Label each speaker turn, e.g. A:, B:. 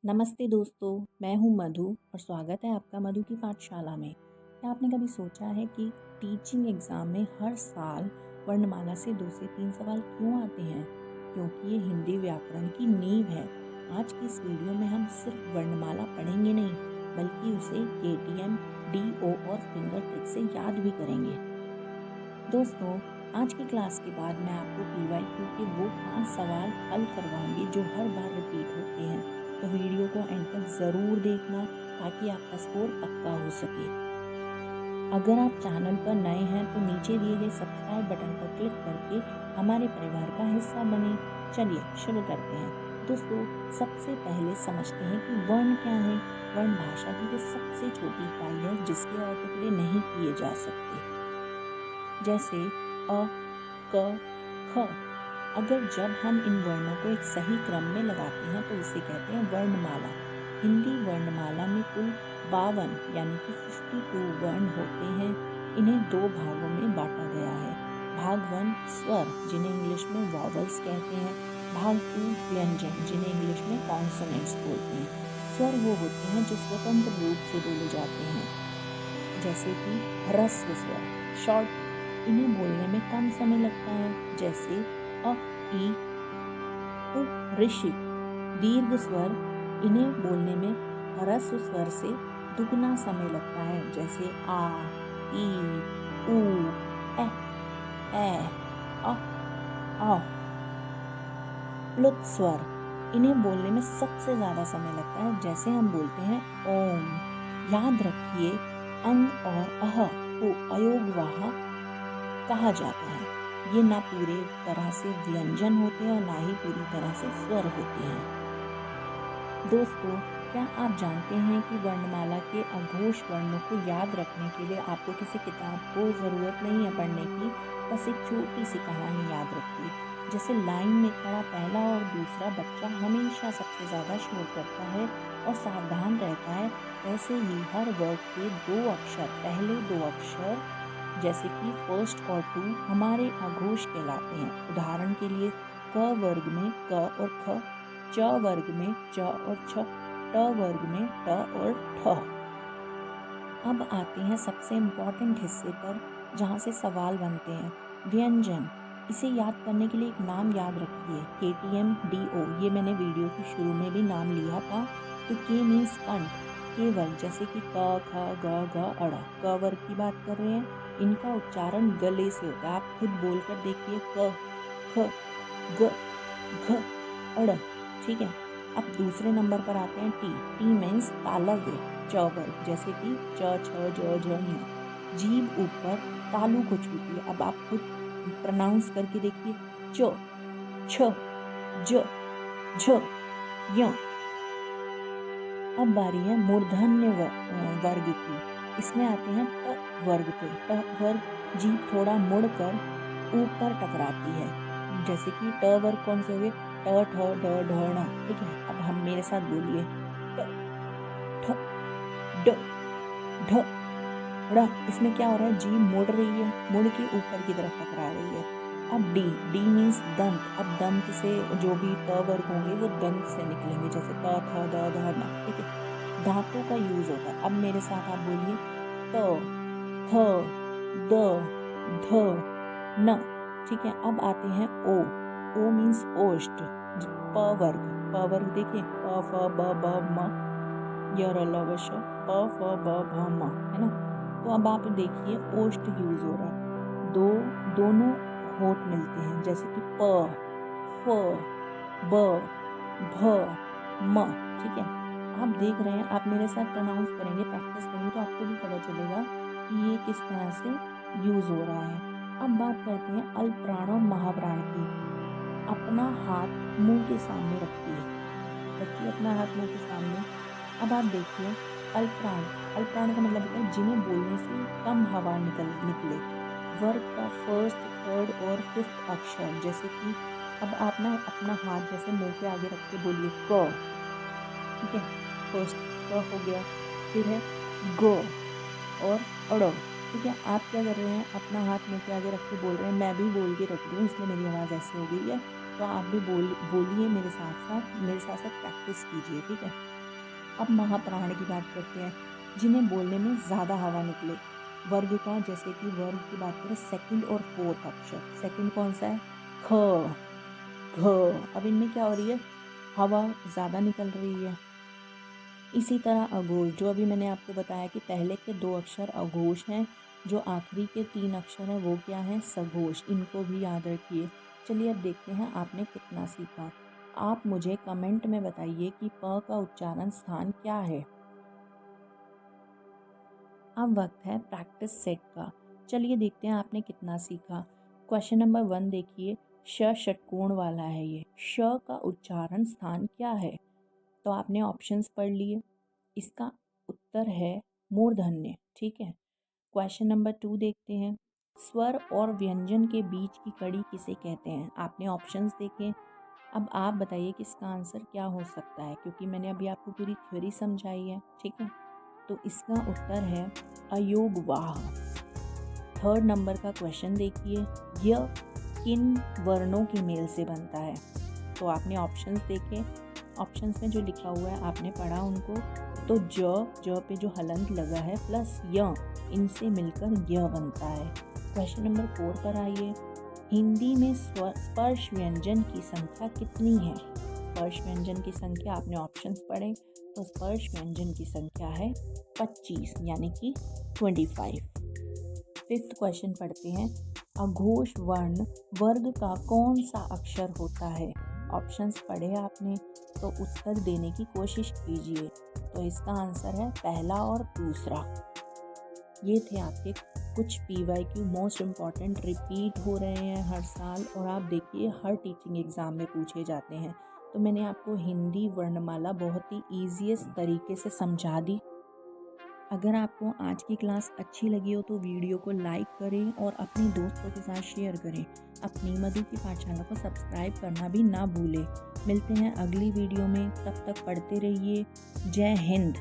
A: नमस्ते दोस्तों, मैं हूँ मधु और स्वागत है आपका मधु की पाठशाला में। क्या आपने कभी सोचा है कि टीचिंग एग्ज़ाम में हर साल वर्णमाला से 2 से 3 सवाल क्यों आते हैं? क्योंकि ये हिंदी व्याकरण की नींव है। आज की इस वीडियो में हम सिर्फ वर्णमाला पढ़ेंगे नहीं, बल्कि उसे केटीएम, डीओ और फिंगर ट्रिक से याद भी करेंगे। दोस्तों, आज की क्लास के बाद मैं आपको पीवाईक्यू के वो 5 सवाल हल करवाऊंगी जो हर बार रिपीट होते हैं। तो वीडियो को एंड तक ज़रूर देखना ताकि आपका स्कोर पक्का हो सके। अगर आप चैनल पर नए हैं तो नीचे दिए गए सब्सक्राइब बटन पर क्लिक करके हमारे परिवार का हिस्सा बने। चलिए शुरू करते हैं। दोस्तों, सबसे पहले समझते हैं कि वर्ण क्या है। वर्ण भाषा की वो सबसे छोटी इकाई है जिसके और टुकड़े नहीं किए जा सकते, जैसे अ, क, ख। अगर जब हम इन वर्णों को एक सही क्रम में लगाते हैं तो इसे कहते हैं वर्णमाला। हिंदी वर्णमाला में कुल 52 यानी कि 52 वर्ण होते हैं। इन्हें 2 भागों में बांटा गया है। भाग 1 स्वर, जिन्हें इंग्लिश में वॉवल्स कहते हैं। भाग 2 व्यंजन, जिन्हें इंग्लिश में कॉन्सोनेंट्स बोलते हैं। स्वर वो होते हैं जो स्वतंत्र रूप से बोले जाते हैं, जैसे कि ह्रस्व स्वर, शॉर्ट। इन्हें बोलने में कम समय लगता है, जैसे अ, ई, उ, ऋषि। दीर्घ स्वर, इन्हें बोलने में ह्रस्व स्वर से दुगना समय लगता है, जैसे आ, ई, उ, ए, अ, औ। प्लुत स्वर, इन्हें बोलने में सबसे ज़्यादा समय लगता है, जैसे हम बोलते हैं ओम। याद रखिए, अंग और अह को अयोगवाह कहा जाता है। ये ना पूरे तरह से व्यंजन होते हैं और ना ही पूरी तरह से स्वर होते हैं। दोस्तों, क्या आप जानते हैं कि वर्णमाला के अघोष वर्णों को याद रखने के लिए आपको किसी किताब को ज़रूरत नहीं है पढ़ने की, बस एक छोटी सी कहानी याद रखिए। जैसे लाइन में खड़ा पहला और दूसरा बच्चा हमेशा सबसे ज़्यादा शोर करता है और सावधान रहता है, वैसे ही हर वर्ग के 2 अक्षर, पहले 2 अक्षर जैसे कि फर्स्ट और टू हमारे अघोष कहलाते हैं। उदाहरण के लिए क वर्ग में क और ख, च वर्ग में च और छ, ट वर्ग में ट और ठ। अब आते हैं सबसे इम्पोर्टेंट हिस्से पर, जहाँ से सवाल बनते हैं। व्यंजन, इसे याद करने के लिए एक नाम याद रखिए, केटीएम, डीओ। ये मैंने वीडियो की शुरू में भी नाम लिया था। तो के मीन्स कंठ, के वर्ग जैसे कि क, ख, ग, घ, अड़। क वर्ग की बात कर रहे हैं, इनका उच्चारण गले से होता है। आप खुद बोलकर देखिए, क, ख, ग, घ, अड़। ठीक है। अब दूसरे नंबर पर आते हैं टी। टी मीन्स तालव्य, च वर्ग जैसे कि च, छ, ज, झ, ञ। जीभ ऊपर तालु को छूती है। अब आप खुद प्रोनाउंस करके देखिए, च, छ, ज, झ, य। अब बारी है मूर्धन्य वर्ग की। इसमें आते हैं ट वर्ग पे। ट वर्ग जीभ थोड़ा मुड़कर ऊपर टकराती है, जैसे कि ट वर्ग कौन से हो गए, ट, ठ, ड, ढ, ण। ठीक है। अब हम मेरे साथ बोलिए, ट, ठ, ड, ढ, ड़। इसमें क्या हो रहा है, जीभ मुड़ रही है, मुड़ के ऊपर की तरफ टकरा रही है। अब डी। डी मीन्स दंत। अब दंत से जो भी त वर्ग होंगे वो दंत से निकलेंगे, जैसे त, थ, द, ध, न। ठीक है। दांतों का यूज होता है। अब मेरे साथ आप बोलिए, त, थ, द, ध, न। ठीक है। अब आते हैं ओ। ओ मीन्स ओष्ठ। प वर्ग। प वर्ग देखिए, प, फ, ब, भ, म, य, र, ल, व, श। प, फ, ब, भ, म, है ना। तो अब आप देखिए, ओष्ठ यूज हो रहा है। दोनों होंठ मिलते हैं, जैसे कि प, फ, ब, भ, म। ठीक है। आप देख रहे हैं, आप मेरे साथ प्रोनाउंस करेंगे, प्रैक्टिस करेंगे तो आपको भी पता चलेगा कि ये किस तरह से यूज हो रहा है। अब बात करते हैं अल्प प्राण और महाप्राण की। अपना हाथ मुंह के सामने रखिए अपना हाथ मुंह के सामने। अब आप देखिए, अल्पप्राण। अल्पप्राण का मतलब होता है जिन्हें बोलने से कम हवा निकले। वर्ग का फर्स्ट, थर्ड और फिफ्थ अक्षर, जैसे कि अब आप ना अपना हाथ जैसे मुंह के आगे रख के बोलिए, क। ठीक है। फर्स्ट क हो गया, फिर है ग और अड़। ठीक है। आप क्या कर रहे हैं, अपना हाथ मुंह के आगे रख के बोल रहे हैं। मैं भी बोल के रख रही हूँ, इसलिए मेरी आवाज़ ऐसे हो गई है। तो आप भी बोलिए मेरे साथ साथ प्रैक्टिस कीजिए। ठीक है। अब महाप्राण की बात करते हैं, जिन्हें बोलने में ज़्यादा हवा निकले। वर्ग का, जैसे कि वर्ग की बात करें, सेकंड और फोर्थ अक्षर। सेकंड कौन सा है? ख, घ। अब इनमें क्या हो रही है? हवा ज़्यादा निकल रही है। इसी तरह अघोष, जो अभी मैंने आपको बताया कि पहले के 2 अक्षर अघोष हैं, जो आखिरी के 3 अक्षर हैं वो क्या हैं? सघोष। इनको भी याद रखिए। चलिए अब देखते हैं आपने कितना सीखा। आप मुझे कमेंट में बताइए कि प का उच्चारण स्थान क्या है। अब वक्त है प्रैक्टिस सेट का। चलिए देखते हैं आपने कितना सीखा। क्वेश्चन नंबर 1 देखिए, श षटकोण वाला है ये। श का उच्चारण स्थान क्या है? तो आपने ऑप्शंस पढ़ लिए। इसका उत्तर है मूर्धन्य। ठीक है। क्वेश्चन नंबर 2 देखते हैं, स्वर और व्यंजन के बीच की कड़ी किसे कहते हैं? आपने ऑप्शंस देखे। अब आप बताइए कि इसका आंसर क्या हो सकता है, क्योंकि मैंने अभी आपको पूरी थ्योरी समझाई है। ठीक है, तो इसका उत्तर है अयोगवाह। थर्ड नंबर का क्वेश्चन देखिए, यह किन वर्णों के मेल से बनता है? तो आपने ऑप्शंस देखे। ऑप्शंस में जो लिखा हुआ है आपने पढ़ा उनको। तो ज पे जो हलंत लगा है प्लस य, इनसे मिलकर यह बनता है। क्वेश्चन नंबर 4 पर आइए, हिंदी में स्पर्श व्यंजन की संख्या कितनी है? स्पर्श व्यंजन की संख्या आपने ऑप्शंस पढ़े, तो स्पर्श व्यंजन की संख्या है 25, यानी कि 25। फिफ्थ क्वेश्चन पढ़ते हैं, अघोष वर्ण वर्ग का कौन सा अक्षर होता है? ऑप्शंस पढ़े आपने, तो उत्तर देने की कोशिश कीजिए। तो इसका आंसर है पहला और दूसरा। ये थे आपके कुछ PYQ मोस्ट इम्पॉर्टेंट, रिपीट हो रहे हैं हर साल, और आप देखिए हर टीचिंग एग्ज़ाम में पूछे जाते हैं। तो मैंने आपको हिंदी वर्णमाला बहुत ही ईजीएस्ट तरीके से समझा दी। अगर आपको आज की क्लास अच्छी लगी हो तो वीडियो को लाइक करें और अपने दोस्तों के साथ शेयर करें। अपनी मधु की पाठशाला को सब्सक्राइब करना भी ना भूलें। मिलते हैं अगली वीडियो में, तब तक पढ़ते रहिए। जय हिंद।